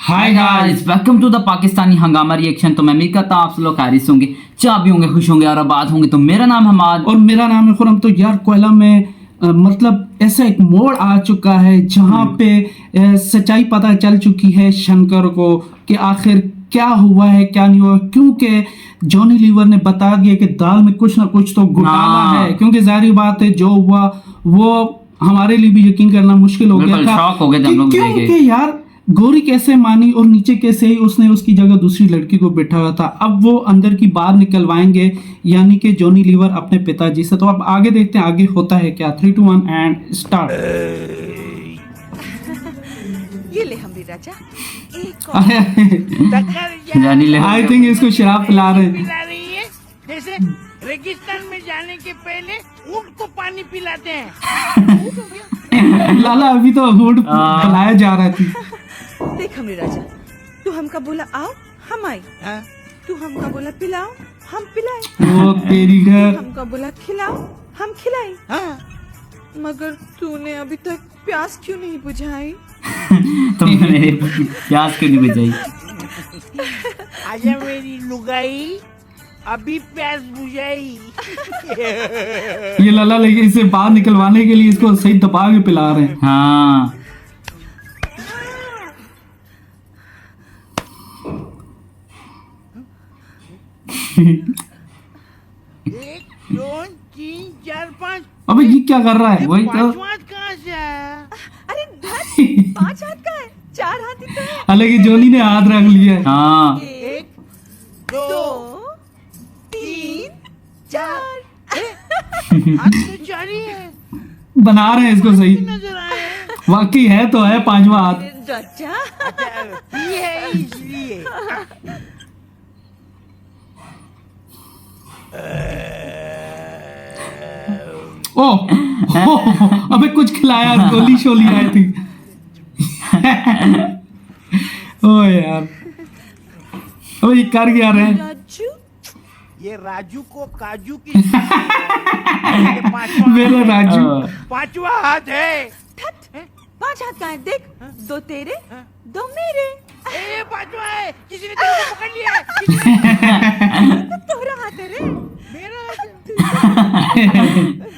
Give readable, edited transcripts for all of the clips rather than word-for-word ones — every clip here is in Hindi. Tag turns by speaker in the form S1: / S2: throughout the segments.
S1: Hi guys, welcome to the Pakistani हंगामा रिएक्शन। तो मैं उम्मीद करता हूँ आप लोग खैरियत होंगे, चाह भी होंगे, खुश होंगे और आबाद होंगे। तो मेरा नाम हमाद
S2: और मेरा नाम है खुरम। तो यार कोयला में मतलब ऐसा एक मोड़ आ चुका है जहाँ पे सच्चाई पता चल चुकी है शंकर को कि आखिर क्या हुआ है क्या नहीं हुआ, क्योंकि जॉनी लीवर ने बता दिया कि दाल में कुछ ना कुछ तो घोटाला है। क्योंकि जाहिर बात है जो हुआ वो हमारे लिए भी यकीन करना मुश्किल हो गया था।
S1: शॉक हो गए थे हम लोग देख के।
S2: क्योंकि यार गौरी कैसे मानी और नीचे कैसे ही उसने उसकी जगह दूसरी लड़की को बैठा हुआ था। अब वो अंदर की बात निकलवाएंगे, यानी कि जॉनी लीवर अपने पिताजी से। तो अब आगे देखते हैं आगे होता है क्या। 3 2 1 एंड स्टार्ट।
S3: ये ले हमरी राजा एक और
S1: जानी ले।
S2: आई थिंक इसको शराब पिला रहे हैं।
S4: पिला रही है जैसे रेगिस्तान में जाने के पहले ऊंट को पानी पिलाते हैं।
S2: लाला अभी तो ऊँट पिलाया जा रहा थी।
S3: देख हमरे राजा, तू हमका बोला आओ हम आई, तू हमका बोला पिलाओ हम पिलाए,
S2: वो तेरी घर।
S3: हमका बोला खिलाओ हम खिलाई, मगर तूने अभी तक प्यास क्यों नहीं बुझाई?
S1: तुमने मेरे प्यास क्यों नहीं बुझाई?
S4: आजा मेरी लुगाई, अभी प्यास बुझाई।
S2: ये लाला लेके इसे बाहर निकलवाने के लिए इसको सही दबा के पिला रहे हैं।
S1: हाँ,
S4: एक दो तीन चार पाँच।
S2: अबे ये क्या कर रहा है? वही तो
S4: पांचवा कहाँ से आया?
S3: अरे धत, 5 हाथ का है, 4 हाथ ही तो है।
S2: हालांकि जॉनी ने हाथ रख लिया है।
S1: हाँ।
S4: एक
S3: दो
S4: दो
S3: 3 4
S4: हाथ तो चार ही है,
S2: बना रहे हैं इसको सही।
S4: नजर आए।
S2: वाकई है तो है 5वां हाथ।
S3: राजा
S4: अच्छा ये है इसलिए।
S2: अबे कुछ खिलाया, गोली शोली आई थी। ओ यार, अबे ये कर क्या रहे हैं?
S3: राजू
S4: ये राजू को काजू की ये पांचवा
S2: मेरा राजू।
S4: पांचवा हाथ है।
S3: धत, 5 हाथ का है। देख, 2 तेरे 2 मेरे।
S4: ये पांचवा है, किसी ने तेरे को पकड़ लिया है। किसी ने
S3: तोरा हाथ है रे।
S4: मेरा हाथ,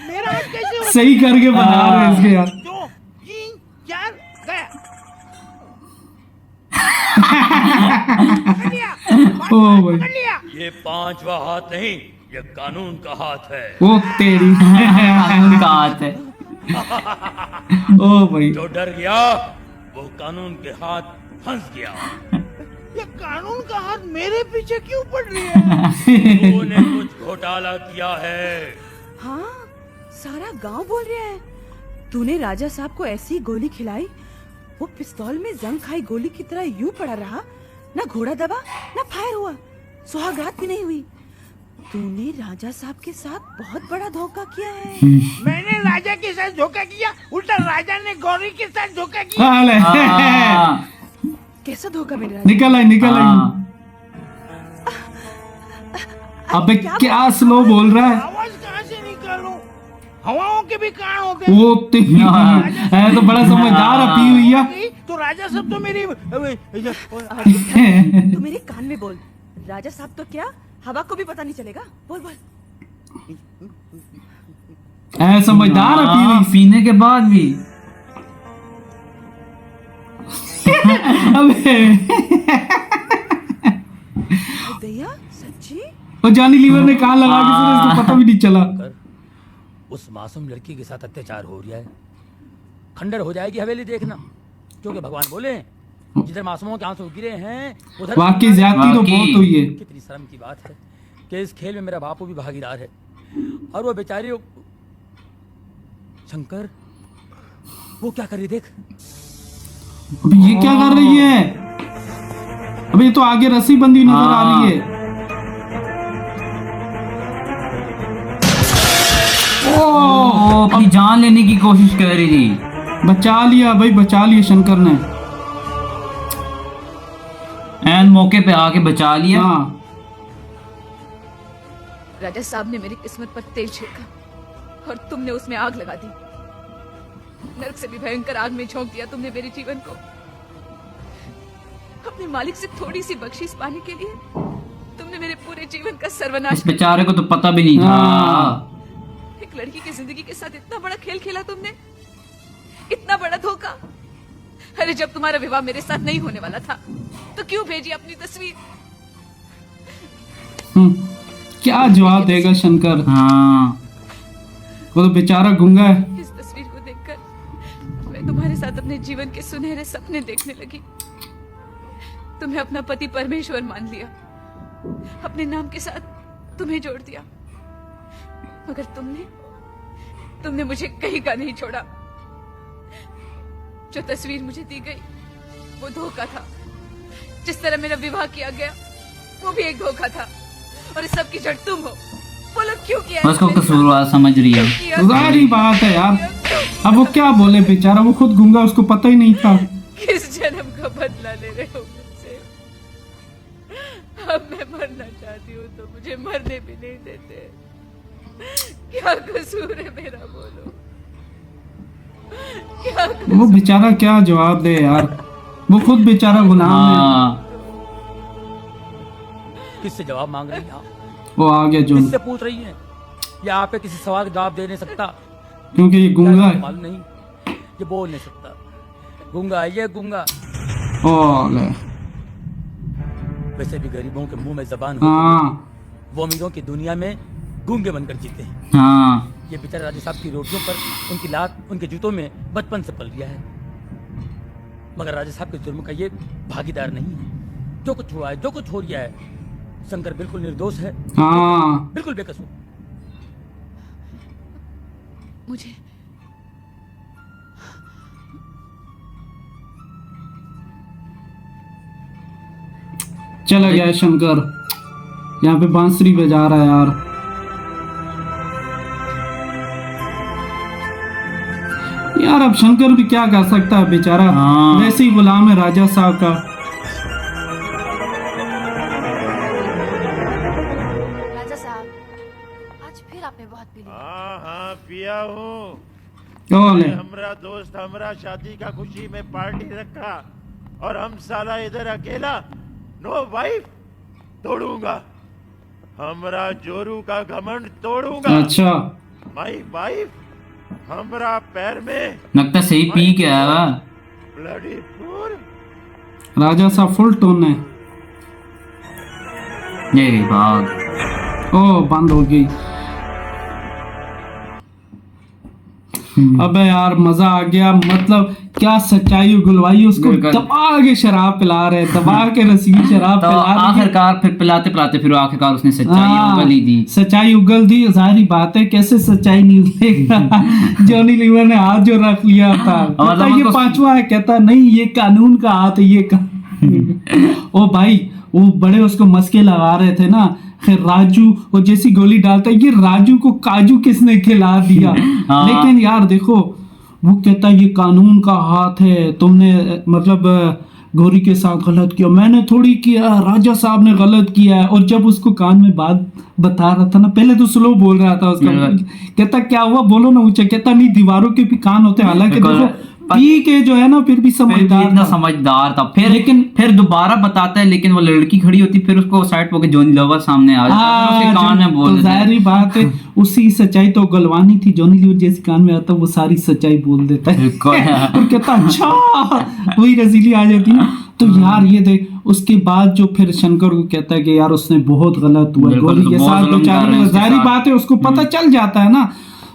S4: मेरा हाथ कैसे हो?
S2: सही करके बना रहे हैं इसके यार।
S4: 2 3 4 गया। पकड़ लिया,
S2: ओ भाई,
S4: पकड़ लिया।
S5: ये 5वां हाथ नहीं, ये कानून का हाथ है।
S2: ओ तेरी।
S1: उनका हाथ है।
S2: ओ भाई,
S5: जो डर गया वो कानून के हाथ फंस गया।
S4: ये कानून का हाथ मेरे पीछे क्यों पड़ रही है?
S5: तूने कुछ घोटाला किया है।
S3: हाँ, सारा गांव बोल रहा है। तूने राजा साहब को ऐसी गोली खिलाई, वो पिस्तौल में जंग खाई गोली की तरह यूं पड़ा रहा, ना घोड़ा दबा ना फायर हुआ, सुहागरात भी नहीं हुई। तूने राजा साहब के साथ बहुत बड़ा धोखा किया है।
S4: मैंने राजा के साथ धोखा किया, उल्टा राजा ने गौरी के साथ धोखा किया।
S2: हाल है।
S1: हाँ,
S3: कैसा धोखा मेरे राजा?
S2: निकल आई, निकल आई।
S1: हाँ।
S2: अबे क्या स्लो बोल रहा है?
S4: आवाज कहाँ से निकालूं? हवाओं के भी कान होते हैं।
S2: वो तेरी है तो बड़ा समझदार है, पी हुई है।
S4: तो राजा सब तो मेरी
S3: तू मेरे कान में बोल। राजा साहब तो क्या, हवा को भी पता नहीं चलेगा। बोल बोल।
S2: है समझदार है, पी
S1: हाँ,
S2: हुई।
S1: पीने के बाद भी।
S2: अबे
S3: दैया सच्ची?
S2: और जॉनी लीवर ने कहा लगा कि इसको पता भी नहीं चला।
S5: उस मासूम लड़की के साथ अत्याचार हो रहा है, खंडर हो जाएगी हवेली देखना। क्योंकि भगवान बोले जिधर मासूमों के आंसू गिरे हैं उधर
S2: वाकई ज्यादती तो बहुत हुई है।
S5: कितनी शर्म की बात है कि इस खेल में मेरा बापू भी भागीदार है, और वो बेचारी शंकर वो क्या कर रही देख।
S2: अबे ये क्या कर रही है? अबे ये तो आगे रस्सी बंधी नजर आ रही है।
S1: ओ, अपनी जान लेने की कोशिश कर रही थी।
S2: बचा लिया भाई, बचा लिया शंकर ने।
S1: एन मौके पे आके बचा लिया।
S2: हाँ,
S6: राजा साहब ने मेरी किस्मत पर तेल छिड़का और तुमने उसमें आग लगा दी। नरक से भी भयंकर आग में झोंक दिया तुमने मेरे जीवन को। अपने मालिक से थोड़ी सी बख्शीश पाने के लिए तुमने मेरे पूरे जीवन का सर्वनाश
S1: इस बेचारे को तो पता भी नहीं था।
S6: एक लड़की की जिंदगी के साथ इतना बड़ा खेल खेला तुमने, इतना बड़ा धोखा। अरे जब तुम्हारा विवाह मेरे साथ नहीं होने वाला था तो क्यों भेजी अपनी तस्वीर?
S2: क्या जवाब देगा शंकर?
S1: हाँ
S2: वो तो बेचारा गूंगा है।
S6: इस तस्वीर को देखकर मैं तुम्हारे साथ अपने जीवन के सुनहरे सपने देखने लगी। तुम्हें अपना पति परमेश्वर मान लिया, अपने नाम के साथ तुम्हें जोड़ दिया, मगर तुमने मुझे कहीं का नहीं छोड़ा। जो तस्वीर मुझे दी गई वो धोखा था, जिस तरह मेरा विवाह किया गया वो भी एक धोखा था, और इस सब की जड़ तुम हो। बोलो क्यों किया?
S1: उसको कसूरवार समझ रही है।
S2: जाहिर बात है यार, अब वो क्या बोले बेचारा, वो खुद गूंगा, उसको पता ही नहीं था।
S6: किस जन्म का बदला ले रहे हो मुझसे? अब मैं मरना चाहती हूँ तो मुझे मरने भी नहीं देते। क्या कसूर है मेरा, बोलो क्या कसूर?
S2: वो बेचारा क्या जवाब दे यार, वो खुद बेचारा गुलाम है।
S1: हाँ
S5: किससे जवाब मांग रही हैं आप?
S2: वो आ गया जो,
S5: किससे पूछ रही हैं? या आप पे किसी सवाल का जवाब दे नहीं सकता?
S2: क्योंकि ये गूंगा है।
S5: मालूम नहीं, ये बोल नहीं सकता। गूंगा है ये, गूंगा।
S2: ओ ले,
S5: वैसे भी गरीबों के मुंह में जबान होती है,
S2: हाँ
S5: वो अमीरों की दुनिया में गूंगे बनकर जीते हैं।
S1: हाँ
S5: ये बेचारे राजा साहब की रोटियों पर, उनकी लात, उनके जूतों में बचपन से पल गया है। मगर राजा साहब के जुर्म का ये भागीदार नहीं है। जो कुछ हुआ है, जो कुछ हो गया है, शंकर बिल्कुल निर्दोष है,
S2: हाँ।
S5: बिल्कुल बेकसूर।
S6: मुझे
S2: चला गया शंकर, यहाँ पे बांसुरी बजा रहा है यार। यार अब शंकर भी क्या कर सकता है बेचारा,
S1: हाँ।
S2: वैसे ही गुलाम है राजा साहब का।
S7: राजा साहब, आज फिर आपने बहुत पी लिया।
S4: हाँ हाँ पिया हूँ।
S2: ओ ले,
S4: हमरा दोस्त हमरा शादी का खुशी में पार्टी रखा और हम साला इधर अकेला। नो वाइफ तोड़ूंगा, हमरा जोरू का घमंड तोड़ूंगा।
S2: अच्छा
S4: माई वाइफ हमरा पैर में
S1: लगता सही पी के आया।
S4: Bloody fool.
S2: राजा साहब फुल टोन है।
S1: ये भाग।
S2: ओ बंद हो गई। अबे यार मजा आ गया, मतलब क्या सच्चाई गुलवाई, उसको
S1: बिल्कुल।
S2: दबा के शराब पिला रहे, दबा के रसीली शराब
S1: तो
S2: पिला रहे।
S1: आखिरकार फिर पिलाते पिलाते फिर आखिरकार उसने सच्चाई उगल ही दी।
S2: सच्चाई उगल दी। जाहिर बात है, कैसे सच्चाई नहीं उगलेगा। जॉनी लीवर ने हाथ जो रख लिया था, कहता ये
S1: उसको-
S2: पांचवा है, कहता नहीं ये कानून का हाथ है, ये ओ भाई वो बड़े उसको मस्के लगा रहे थे ना। खैर राजू वो जैसी गोली डालता है, ये राजू को काजू किसने खिला दिया।
S1: हाँ।
S2: लेकिन यार देखो, वो कहता है ये कानून का हाथ है, तुमने मतलब गौरी के साथ गलत किया, मैंने थोड़ी किया, राजा साहब ने गलत किया है। और जब उसको कान में बात बता रहा था ना, पहले तो स्लो बोल रहा था उसका, कहता क्या हुआ बोलो ना ऊंचा, कहता नहीं दीवारों के भी कान होते हैं। हालांकि
S1: बिल्कुल।
S2: देखो पी के जो है ना फिर भी
S1: फिर भी
S2: समझदार
S1: इतना
S2: था।
S1: समझदार था। फिर
S2: लेकिन-
S1: फिर दोबारा बताता है, लेकिन वो लड़की खड़ी होती, फिर उसको साइड होकर जॉनी लीवर सामने आ जाता है, उसके कान में बोल
S2: तो
S1: देता है।
S2: जाहिर ही बात है, उसी सच्चाई तो गलवानी थी। जॉनी लीवर जैसे कान में आता है वो सारी सच्चाई बोल देता है।
S1: बिल्कुल।
S2: और कहता अच्छा, वही रसीली आ जाती ना। तो यार ये देख, उसके बाद जो फिर शंकर को कहता है कि यार उसने बहुत गलत हुआ,
S1: बिल्कुल,
S2: गौरी के
S1: बहुत
S2: साथ
S1: जुल्म कर
S2: बेचारे
S1: रहे हैं
S2: ने,
S1: उसके
S2: जाहिर
S1: साथ।
S2: बात है उसको पता चल जाता है ना।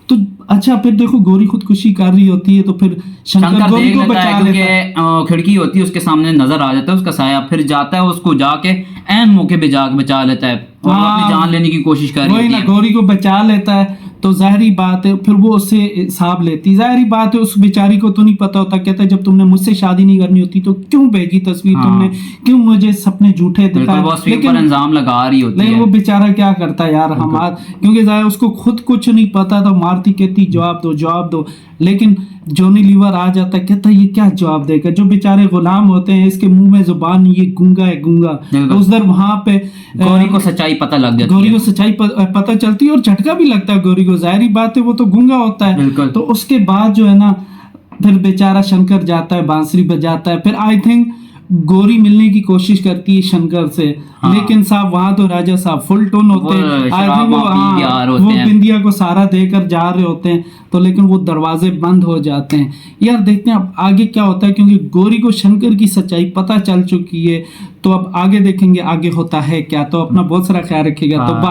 S2: तो अच्छा फिर देखो गौरी खुदकुशी कर रही होती है, तो फिर शंकर
S1: शंकर
S2: गौरी
S1: देख
S2: को
S1: लेता
S2: बचा
S1: है,
S2: लेता है।
S1: क्योंकि खिड़की होती है उसके सामने, नजर आ जाता है उसका साया, फिर जाता है उसको जाके एन मौके पे जाके बचा लेता है और वो
S2: हाँ।
S1: अपनी जान लेने की कोशिश कर रही
S2: वही
S1: होती
S2: ना,
S1: है।
S2: गौरी को बचा लेता है। तो जाहिर बात है फिर वो उससे हिसाब लेती, जाहिर बात है उस बेचारी को तो नहीं पता होता। कहता है जब तुमने मुझसे शादी नहीं करनी होती तो क्यों भेजी तस्वीर,
S1: हाँ।
S2: तुमने क्यों मुझे सपने झूठे
S1: बिल्कुल,
S2: दिखाए।
S1: वो उसके ऊपर इल्जाम लगा रही होती
S2: लेकिन
S1: है।
S2: वो बेचारा क्या करता है यार, हमारा क्योंकि जाहिर उसको खुद कुछ नहीं पता था, मारती कहती जवाब दो जवाब दो। लेकिन जॉनी लीवर आ जाता है, कहता है ये क्या जवाब देगा, जो बेचारे गुलाम होते हैं इसके मुंह में जुबान नहीं, ये गूंगा है गूंगा।
S1: बिल्कुल।
S2: तो उधर वहां पे
S1: गौरी को सच्चाई पता लग जाती
S2: गौरी
S1: है।
S2: को सच्चाई पता चलती है और झटका भी लगता है गौरी को, जाहिर बात है वो तो गूंगा होता है।
S1: बिल्कुल।
S2: तो उसके बाद जो है ना फिर बेचारा शंकर जाता है, बांसुरी बजाता है। फिर आई थिंक गोरी मिलने की कोशिश करती है शंकर से, लेकिन साहब वहां तो राजा साहब फुल टोन होते हैं,
S1: शराब पी के आ रहे
S2: वो
S1: होते हैं।
S2: बिंदिया को सारा देकर जा रहे होते हैं, तो लेकिन वो दरवाजे बंद हो जाते हैं। यार देखते हैं अब आगे क्या होता है, क्योंकि गोरी को शंकर की सच्चाई पता चल चुकी है, तो अब आगे देखेंगे आगे होता है क्या। तो अपना बहुत सारा ख्याल रखिएगा। तो
S1: हाँ।